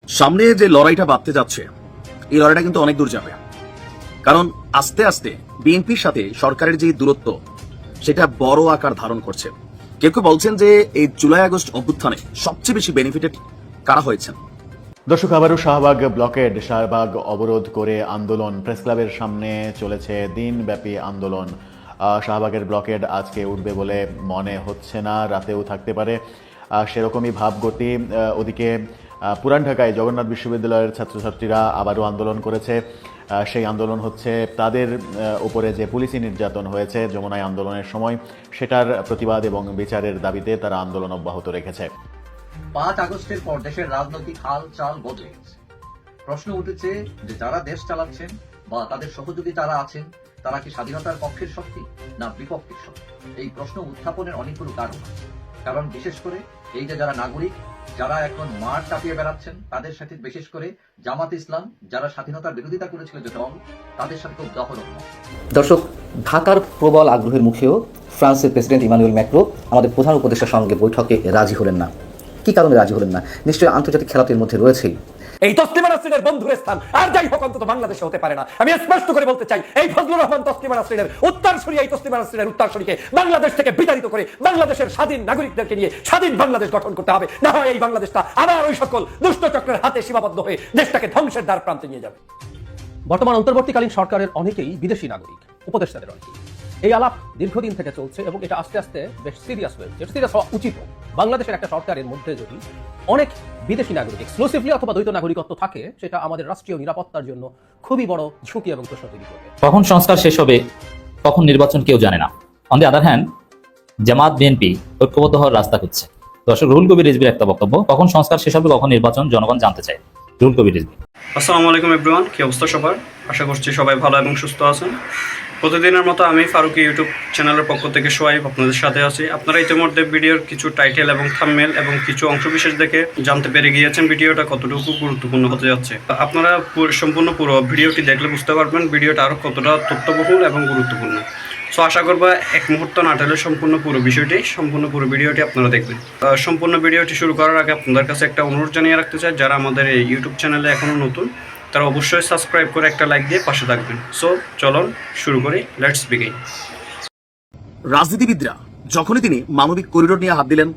সামনে যে লড়াইটা বাঁধতে যাচ্ছে এই লড়াইটা কিন্তু অনেক দূর যাবে, কারণ আস্তে আস্তে বিএনপির সাথে সরকারের যে দূরত্ব সেটা বড় আকার ধারণ করছে। কেউ কেউ বলছেন যে এই জুলাই আগস্ট অভ্যুত্থানে সবচেয়ে বেশি বেনিফিটেড কারা হয়েছেন। দর্শক, আবারও শাহবাগ ব্লকেড, শাহবাগ অবরোধ করে আন্দোলন। প্রেস ক্লাবের সামনে চলেছে দিনব্যাপী আন্দোলন। শাহবাগের ব্লকেড আজকে উঠবে বলে মনে হচ্ছে না, রাতেও থাকতে পারে সেরকমই ভাবগতি। ওদিকে পুরান ঢাকায় জগন্নাথ বিশ্ববিদ্যালয়ের ছাত্রছাত্রীরা আবারও আন্দোলন করেছে। সেই আন্দোলন হচ্ছে তাদের উপরে যে পুলিশি নির্যাতন হয়েছে যমুনায় আন্দোলনের সময়, সেটার প্রতিবাদ এবং বিচারের দাবিতে তারা আন্দোলন অব্যাহত রেখেছে। 5 আগস্টের পর দেশের রাজনৈতিক হাল চাল বদলে গেছে। প্রশ্ন উঠেছে যে যারা দেশ চালাচ্ছেন বা তাদের সহযোগী যারা আছেন তারা কি স্বাধীনতার পক্ষের শক্তি না বিপক্ষের শক্তি? এই প্রশ্ন উত্থাপনের অনেকগুলো কারণ আছে। কারণ বিশেষ করে এই যে যারা নাগরিক, যারা এখন মাঠ চাপিয়ে বেড়াচ্ছেন, তাদের সাথে বিশেষ করে জামাত ইসলাম, যারা স্বাধীনতার বিরোধিতা করেছিল যে দল, তাদের সাথে খুব দহরম। দর্শক, ঢাকার প্রবল আগ্রহের মুখেও ফ্রান্সের প্রেসিডেন্ট ইমানুয়েল ম্যাক্রো আমাদের প্রধান উপদেষ্টার সঙ্গে বৈঠকে রাজি হলেন না। কি কারণে রাজি হলেন না? নিশ্চয়ই আন্তর্জাতিক খেলাতের মধ্যে রয়েছেই। এই তসলিমা নাসরিনের বন্ধুর স্থান আর যাই হোক অন্তত বাংলাদেশে হতে পারে না। আমি স্পষ্ট করে বলতে চাই, এই ফজলুর রহমান তসলিমা নাসরিনের উত্তরসূরি, এই তসলিমা নাসরিনের উত্তরসূরিকে বাংলাদেশ থেকে বিতাড়িত করে বাংলাদেশের স্বাধীন নাগরিকদেরকে নিয়ে স্বাধীন বাংলাদেশ গঠন করতে হবে। না হয় এই বাংলাদেশটা আবার ওই সকল দুষ্ট চক্রের হাতে সীমাবদ্ধ হয়ে দেশটাকে ধ্বংসের দ্বার প্রান্তে নিয়ে যাবে। বর্তমান অন্তর্বর্তীকালীন সরকারের অনেকেই বিদেশি নাগরিক, উপদেষ্টাদের অনেকেই। এই আলাপ দীর্ঘদিন থেকে চলছে এবং এটা আস্তে আস্তে বেশ সিরিয়াস হয়েছে। সিরিয়াস হওয়া উচিত। বাংলাদেশের একটা সরকারের মধ্যে যদি অনেক বিদেশি নাগরিক এক্সক্লুসিভলি অথবা দ্বৈত নাগরিকত্ব থাকে, সেটা আমাদের রাষ্ট্রীয় নিরাপত্তার জন্য খুবই বড় ঝুঁকি এবং প্রশ্ন তৈরি করবে। কখন সংস্কার শেষ হবে, কখন নির্বাচন কেউ জানে না। On the other hand, Jamaat BNP ঐক্যবদ্ধ হওয়ার রাস্তা খুঁজছে। দর্শক, রুহুল কবির রিজভির একটা বক্তব্য, কখন সংস্কার শেষ হবে, কখন নির্বাচন, জনগণ জানতে চায়। রুহুল কবির রিজভি। আসসালামু আলাইকুম এভরিওয়ান, কি অবস্থা সবার? আশা করছি সবাই ভালো এবং সুস্থ আছেন। প্রতিদিনের মতো আমি ফারুকি ইউটিউব চ্যানেলের পক্ষ থেকে সোয়াইব আপনাদের সাথে আছি। আপনারা ইতিমধ্যে ভিডিওর কিছু টাইটেল এবং থাম্বনেল এবং কিছু অংশবিশেষ দেখে জানতে পেরে গিয়েছেন ভিডিওটা কতটুকু গুরুত্বপূর্ণ হতে যাচ্ছে। আপনারা সম্পূর্ণ পুরো ভিডিওটি দেখলে বুঝতে পারবেন ভিডিওটা আরও কতটা তথ্যবহুল এবং গুরুত্বপূর্ণ। সো আশা করবো এক মুহূর্ত না টেলে সম্পূর্ণ পুরো ভিডিওটি আপনারা দেখবেন। সম্পূর্ণ ভিডিওটি শুরু করার আগে আপনাদের কাছে একটা অনুরোধ জানিয়ে রাখতে চাই, যারা আমাদের এই ইউটিউব চ্যানেলে এখনও নতুন তারা অবশ্যই সাবস্ক্রাইব করে একটা লাইক দিয়ে পাশে থাকবেন। সো চলুন শুরু করি, লেটস বিগিন। রাজনীতিবিদরা যখনই তিনি মানবিক করিডোর নিয়ে হাত দিলেন,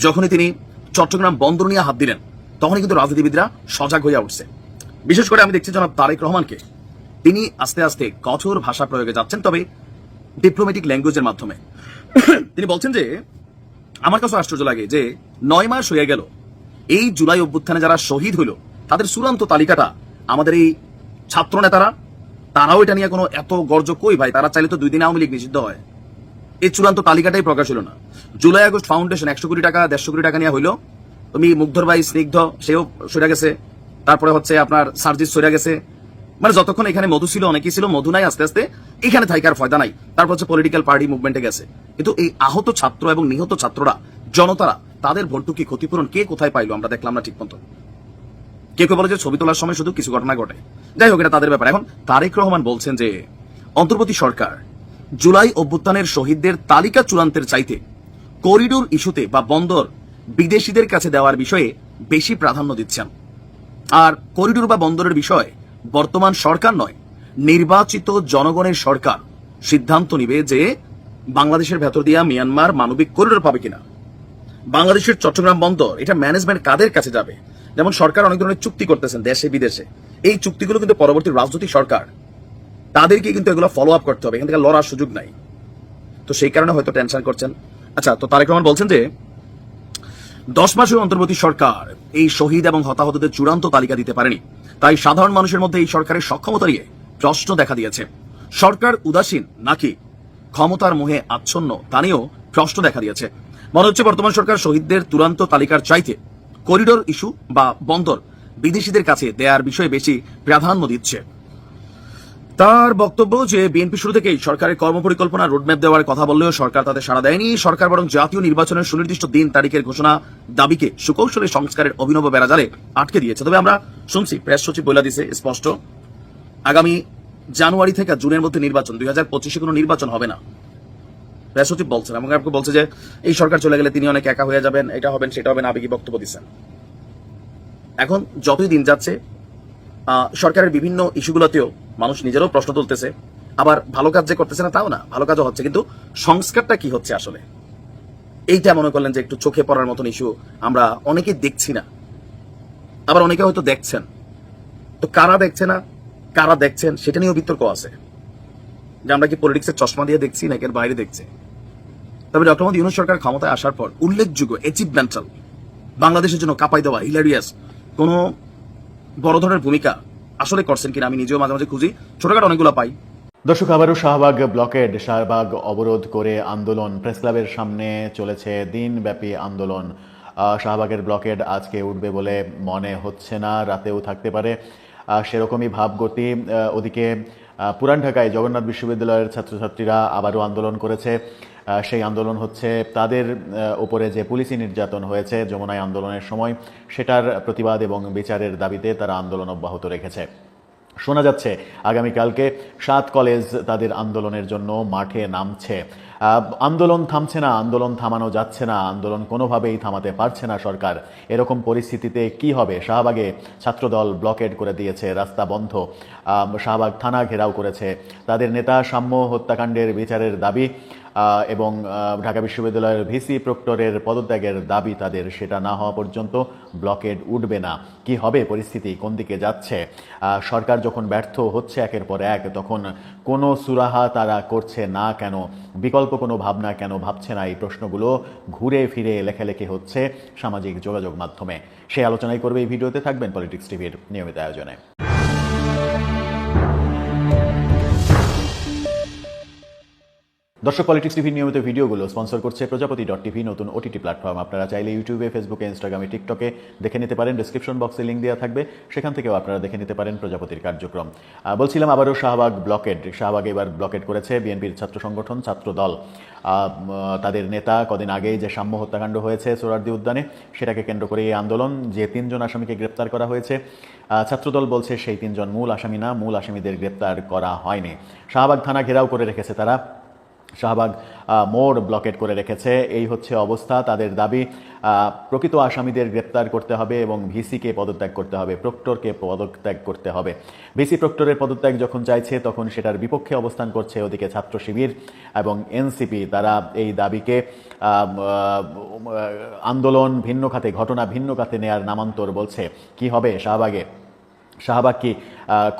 যখনই তিনি চট্টগ্রাম বন্দর নিয়ে হাত দিলেন, তখনই কিন্তু রাজনীতিবিদরা সজাগ হয়ে উঠছে। বিশেষ করে আমি দেখছি জনাব তারেক রহমানকে, তিনি আস্তে আস্তে কঠোর ভাষা প্রয়োগে যাচ্ছেন, তবে ডিপ্লোম্যাটিক ল্যাঙ্গুয়েজের মাধ্যমে। তিনি বলছেন যে আমার কাছে আশ্চর্য লাগে যে 9 মাস হয়ে গেল এই জুলাই অভ্যুত্থানে যারা শহীদ হইল তাদের চূড়ান্ত তালিকাটা আমাদের এই ছাত্র নেতারা, তারাও এটা নিয়ে কোনো এত গর্জ কই ভাই? তারা চাইলে তো 2 দিন আওয়ামী লীগ নিষিদ্ধ হয়। এই চূড়ান্ত তালিকাটাই প্রকাশ হলো না। জুলাই আগস্ট ফাউন্ডেশন 100 কোটি টাকা 150 কোটি টাকা নিয়ে হইলো, তুমি মুগ্ধর ভাই স্নিগ্ধ সেও সরে গেছে, তারপরে হচ্ছে আপনার সার্জিস সরে গেছে। মানে যতক্ষণ এখানে মধু ছিল অনেকেই ছিল, মধু নাই, আস্তে আস্তে এখানে থাইকার ফয়দা নাই। তারপর হচ্ছে পলিটিক্যাল পার্টি মুভমেন্টে গেছে। কিন্তু এই আহত ছাত্র এবং নিহত ছাত্ররা, জনতারা, তাদের ভর্তুকি ক্ষতিপূরণ কে কোথায় পাইলো আমরা দেখলাম না ঠিক মতো। কেউ কেউ বলে যে ছবি তোলার সময় শুধু কিছু ঘটনা ঘটে। যাই হোক, এটা তাদের ব্যাপার। এখন তারেক রহমান বলছেন যে অন্তর্বর্তী সরকার জুলাই অভ্যুত্থানের শহীদদের তালিকা চূড়ান্তের চাইতে করিডোর ইস্যুতে বা বন্দর বিদেশিদের কাছে দেওয়ার বিষয়ে বেশি প্রাধান্য দিচ্ছেন। আর করিডোর বা বন্দরের বিষয়ে বর্তমান সরকার নয়, নির্বাচিত জনগণের সরকার সিদ্ধান্ত নিবে যে বাংলাদেশের ভেতর দিয়া মিয়ানমার মানবিক করিডোর পাবে কিনা। বাংলাদেশের চট্টগ্রাম বন্দর, এটা ম্যানেজমেন্ট কাদের কাছে যাবে? যেমন সরকার অনেক ধরনের চুক্তি করতেছেন দেশে বিদেশে, এই চুক্তিগুলো কিন্তু পরবর্তী রাজনৈতিক সরকার তাদেরকে কিন্তু এগুলো ফলো আপ করতে হবে, এখান থেকে লড়ার সুযোগ নাই। তো সেই কারণে হয়তো টেনশন করছেন। আচ্ছা, তো তারেক রহমান বলছেন যে 10 মাসের অন্তর্বর্তী সরকার এই শহীদ এবং হতাহতদের চূড়ান্ত তালিকা দিতে পারেনি, তাই সাধারণ মানুষের মধ্যে এই সরকারের সক্ষমতা নিয়ে প্রশ্ন দেখা দিয়েছে। সরকার উদাসীন নাকি ক্ষমতার মোহে আচ্ছন্ন তা নিয়েও প্রশ্ন দেখা দিয়েছে। মনে হচ্ছে বর্তমান সরকার শহীদদের চূড়ান্ত তালিকার চাইতে করিডোর ইস্যু বা বন্দর বিদেশিদের কাছে দেওয়ার বিষয়ে বেশি প্রাধান্য দিচ্ছে। তার বক্তব্য যে বিএনপি শুরু থেকেই সরকারের কর্মপরিকল্পনা রোডম্যাপ দেওয়ার কথা বললেও সরকার তাদের সাড়া দেয়নি। সরকার বরং জাতীয় নির্বাচনের সুনির্দিষ্ট দিন তারিখের ঘোষণা দাবিকে সুকৌশলে সংস্কারের অভিনব বেড়াজালে আটকে দিয়েছে। তবে আমরা শুনছি প্রেস সচিব বলে দিয়েছে স্পষ্ট, আগামী জানুয়ারি থেকে জুনের মধ্যে নির্বাচন, 2025-এ কোনো নির্বাচন হবে না। প্রেস সচিব বলছেন এবং বলছে যে এই সরকার চলে গেলে তিনি অনেক একা হয়ে যাবেন, এটা হবেন সেটা হবেন, আবেগী বক্তব্য দিচ্ছেন। এখন যতই দিন যাচ্ছে সরকারের বিভিন্ন ইস্যুগুলোতেও মানুষ নিজেরাও প্রশ্ন তুলতেছে, আবার ভালো কাজ যে করতেছে না তাও না, ভালো কাজও হচ্ছে, কিন্তু সংস্কারটা কি হচ্ছে আসলে, এইটা মনে করলেন যে একটু চোখে পড়ার মতন ইস্যু আমরা অনেকে দেখছি না, আবার অনেকে হয়তো দেখছেন। তো কারা দেখছে না কারা দেখছেন সেটা নিয়েও বিতর্ক আছে, যে আমরা কি পলিটিক্সের চশমা দিয়ে দেখছি নাকি এর বাইরে দেখছে। তবে ডক্টর মোহাম্মদ ইউনূস সরকার ক্ষমতায় আসার পর উল্লেখযোগ্য অ্যাচিভমেন্টাল, বাংলাদেশের জন্য কাঁপাই দেওয়া, হিলারিয়াস কোনো বড় ধরনের ভূমিকা আসলে করছেন কিনা আমি নিজেও মাঝে মাঝে খুঁজি, ছোটখাটো অনেকগুলো পাই। দর্শক, আবারও শাহবাগ ব্লকেড, শাহবাগ অবরোধ করে আন্দোলন, প্রেস ক্লাবের সামনে চলেছে দিনব্যাপী আন্দোলন। শাহবাগের ব্লকেড আজকে উঠবে বলে মনে হচ্ছে না, রাতেও থাকতে পারে সেরকমই ভাবগতি। ওদিকে পুরান ঢাকায় জগন্নাথ বিশ্ববিদ্যালয়ের ছাত্রছাত্রীরা আবারও আন্দোলন করেছে। সেই আন্দোলন হচ্ছে তাদের উপরে যে পুলিশি নির্যাতন হয়েছে যমুনায় আন্দোলনের সময়, সেটার প্রতিবাদ এবং বিচারের দাবিতে তারা আন্দোলন অব্যাহত রেখেছে। শোনা যাচ্ছে আগামীকালকে 7 কলেজ তাদের আন্দোলনের জন্য মাঠে নামছে। আন্দোলন থামছে না, আন্দোলন থামানো যাচ্ছে না, আন্দোলন কোনোভাবেই থামাতে পারছে না সরকার। এরকম পরিস্থিতিতে কি হবে? শাহবাগে ছাত্রদল ব্লকেড করে দিয়েছে, রাস্তা বন্ধ, শাহবাগ থানা ঘেরাও করেছে। তাদের নেতা সাম্য হত্যাকাণ্ডের বিচারের দাবি এবং ঢাকা বিশ্ববিদ্যালয়ের ভিসি প্রক্টরের পদত্যাগের দাবি তাদের, সেটা না হওয়া পর্যন্ত ব্লকেড উঠবে না। কি হবে পরিস্থিতি, কোন দিকে যাচ্ছে? সরকার যখন ব্যর্থ হচ্ছে একের পর এক, তখন কোনো সুরাহা তারা করছে না কেন, বিকল্প কোনো ভাবনা কেন ভাবছে না? এই প্রশ্নগুলো ঘুরে ফিরে লেখালেখি হচ্ছে সামাজিক যোগাযোগ মাধ্যমে। সেই আলোচনাই করবে এই ভিডিওতে, থাকবেন পলিটিক্স টিভির নিয়মিত আয়োজনে। দর্শক, পলিটিক্স টিভির নিয়মিত ভিডিওগুলো স্পন্সর করছে প্রজাপতি.টিভি, নতুন ওটিটি প্ল্যাটফর্ম। আপনারা চাইলে ইউটিউবে, ফেসবুকে, ইনস্টাগ্রামে, টিকটকে দেখে নিতে পারেন। ডেসক্রিপশন বক্সে লিঙ্ক দেওয়া থাকবে, সেখান থেকেও আপনারা দেখে নিতে পারেন প্রজাপতির কার্যক্রম। বলছিলাম আবারও শাহবাগ ব্লকেড। শাহবাগ এবার ব্লকেড করেছে বিএনপির ছাত্র সংগঠন ছাত্রদল। তাদের নেতা কদিন আগেই যে সাম্য হত্যাকাণ্ড হয়েছে সোহরাওয়ার্দী উদ্যানে, সেটাকে কেন্দ্র করে এই আন্দোলন। যে 3 জন আসামিকে গ্রেপ্তার করা হয়েছে, ছাত্রদল বলছে সেই 3 জন মূল আসামি না, মূল আসামিদের গ্রেপ্তার করা হয়নি। শাহবাগ থানা ঘেরাও করে রেখেছে তারা, শাহবাগ মোড় ব্লকেট করে রেখেছে। এই হচ্ছে অবস্থা। তাদের দাবি প্রকৃত আসামিদের গ্রেপ্তার করতে হবে এবং ভিসিকে পদত্যাগ করতে হবে, প্রক্টরকে পদত্যাগ করতে হবে। ভিসি প্রক্টরের পদত্যাগ যখন চাইছে, তখন সেটার বিপক্ষে অবস্থান করছে ওদিকে ছাত্র শিবির এবং এনসিপি। তারা এই দাবিকে আন্দোলন ভিন্ন খাতে, ঘটনা ভিন্ন খাতে নেয়ার নামান্তর বলছে। কি হবে শাহবাগে? শাহবাগ কি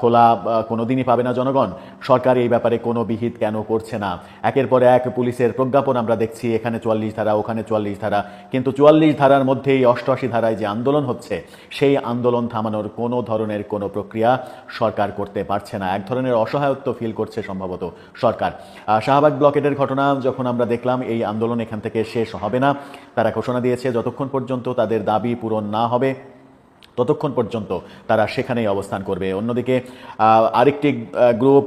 খোলা কোনোদিনই পাবে না জনগণ? সরকার এই ব্যাপারে কোনো বিহিত কেন করছে না? একের পর এক পুলিশের প্রজ্ঞাপন আমরা দেখছি, এখানে 44 ধারা, ওখানে 44 ধারা, কিন্তু 44 ধারার মধ্যেই 88 ধারায় যে আন্দোলন হচ্ছে, সেই আন্দোলন থামানোর কোনো ধরনের কোনো প্রক্রিয়া সরকার করতে পারছে না। এক ধরনের অসহায়ত্ব ফিল করছে সম্ভবত সরকার। শাহবাগ ব্লকেডের ঘটনা যখন আমরা দেখলাম, এই আন্দোলন এখান থেকে শেষ হবে না। তারা ঘোষণা দিয়েছে যতক্ষণ পর্যন্ত তাদের দাবি পূরণ না হবে, ততক্ষণ পর্যন্ত তারা সেখানেই অবস্থান করবে। অন্যদিকে আরেকটি গ্রুপ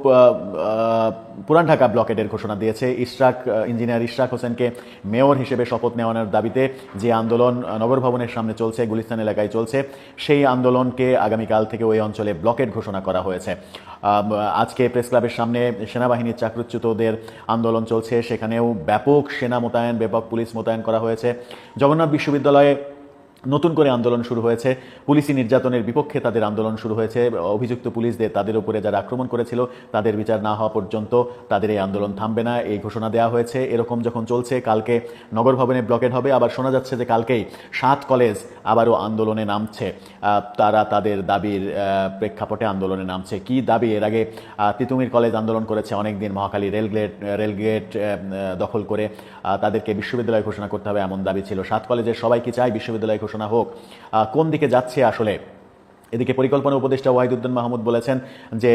পুরান ঢাকা ব্লকেডের ঘোষণা দিয়েছে। ইঞ্জিনিয়ার ইশরাক হোসেনকে মেয়র হিসেবে শপথ নেওয়ানোর দাবিতে যে আন্দোলন নগর ভবনের সামনে চলছে, গুলিস্তান এলাকায় চলছে, সেই আন্দোলনকে আগামীকাল থেকে ওই অঞ্চলে ব্লকেড ঘোষণা করা হয়েছে। আজকে প্রেস ক্লাবের সামনে সেনাবাহিনীর চাকরিচ্যুতদের আন্দোলন চলছে, সেখানেও ব্যাপক সেনা মোতায়েন, ব্যাপক পুলিশ মোতায়েন করা হয়েছে। জগন্নাথ বিশ্ববিদ্যালয়ে নতুন করে আন্দোলন শুরু হয়েছে, পুলিশি নির্যাতনের বিপক্ষে তাদের আন্দোলন শুরু হয়েছে। অভিযুক্ত পুলিশদের, তাদের উপরে যারা আক্রমণ করেছিল, তাদের বিচার না হওয়া পর্যন্ত তাদের এই আন্দোলন থামবে না, এই ঘোষণা দেওয়া হয়েছে। এরকম যখন চলছে, কালকে নগর ভবনে ব্লকেড হবে। আবার শোনা যাচ্ছে যে কালকেই 7 কলেজ আবারও আন্দোলনে নামছে। তারা তাদের দাবির প্রেক্ষাপটে আন্দোলনে নামছে। কি দাবি? এর আগে তিতুমির কলেজ আন্দোলন করেছে অনেকদিন, মহাখালী রেলগেট দখল করে তাদেরকে বিশ্ববিদ্যালয় ঘোষণা করতে হবে, এমন দাবি ছিল। 7 কলেজের সবাই কি চায় বিশ্ববিদ্যালয় ঘোষণা হোক? কোন দিকে যাচ্ছে আসলে? এদিকে পরিকল্পনা উপদেষ্টা ওয়াহিদুদ্দিন মাহমুদ বলেছেন যে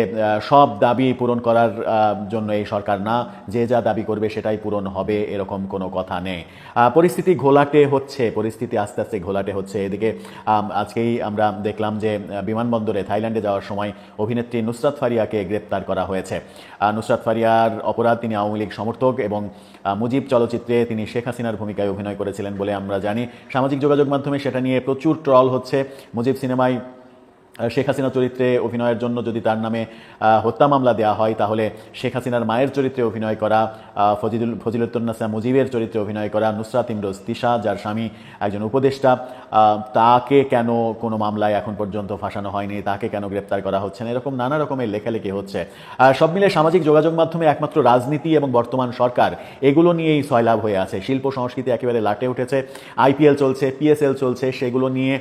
সব দাবি পূরণ করার জন্য এই সরকার না, যে যা দাবি করবে সেটাই পূরণ হবে, এরকম কোনো কথা নেই। পরিস্থিতি ঘোলাটে হচ্ছে, পরিস্থিতি আস্তে আস্তে ঘোলাটে হচ্ছে। এদিকে আজকেই আমরা দেখলাম যে বিমানবন্দরে থাইল্যান্ডে যাওয়ার সময় অভিনেত্রী নুসরাত ফারিয়াকে গ্রেপ্তার করা হয়েছে। নুসরাত ফারিয়ার অপরাধ, তিনি আওয়ামী লীগ সমর্থক এবং মুজিব চলচ্চিত্রে তিনি শেখ হাসিনার ভূমিকায় অভিনয় করেছিলেন বলে আমরা জানি। সামাজিক যোগাযোগ মাধ্যমে সেটা নিয়ে প্রচুর ট্রল হচ্ছে। মুজিব সিনেমায় শেখ হাসিনা চরিত্রে অভিনয়ের জন্য যদি তার নামে হত্যা মামলা দেওয়া হয়, তাহলে শেখ হাসিনার মায়ের চরিত্রে অভিনয় করা, ফজিলুত্তন্নেসা মুজিবের চরিত্রে অভিনয় করা নুসরাত ইমরোজ তিশা, যার স্বামী একজন উপদেষ্টা, তাকে কেন কোনো মামলায় এখন পর্যন্ত ফাঁসানো হয়নি, তাকে কেন গ্রেপ্তার করা হচ্ছে না, এরকম নানা রকমের লেখালেখি হচ্ছে। সব মিলে সামাজিক যোগাযোগ মাধ্যমে একমাত্র রাজনীতি এবং বর্তমান সরকার এগুলো নিয়েই সয়লাভ হয়ে আছে। শিল্প সংস্কৃতি একেবারে লাটে উঠেছে, আইপিএল চলছে, পিএসএল চলছে, সেগুলো নিয়ে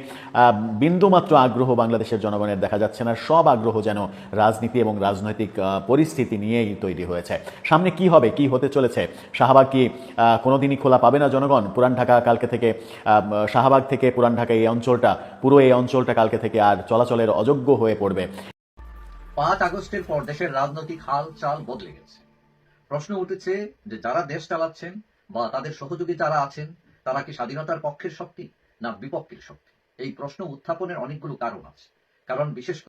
বিন্দুমাত্র আগ্রহ বাংলাদেশের জনগণের দেখা যাচ্ছে না। সব আগ্রহ যেন রাজনীতি এবং রাজনৈতিক পরিস্থিতি নিয়েই তৈরি হয়েছে। সামনে কি হবে, কি হতে চলেছে, শাহবাগ কি কোনোদিনই খোলা পাবে না জনগণ? পুরান ঢাকা কালকে থেকে, শাহবাগ থেকে পুরান ঢাকা এই অঞ্চলটা, পুরো এই অঞ্চলটা কালকে থেকে আর চলাচলের অযোগ্য হয়ে পড়বে। 5 আগস্টের পর দেশের রাজনৈতিক হাল চাল বদলে গেছে। প্রশ্ন উঠেছে যে যারা দেশ চালাচ্ছেন বা তাদের সহযোগী যারা আছেন, তারা কি স্বাধীনতার পক্ষের শক্তি না বিপক্ষের শক্তি? এই প্রশ্ন উত্থাপনের অনেকগুলো কারণ আছে। কারণ বিশেষ করে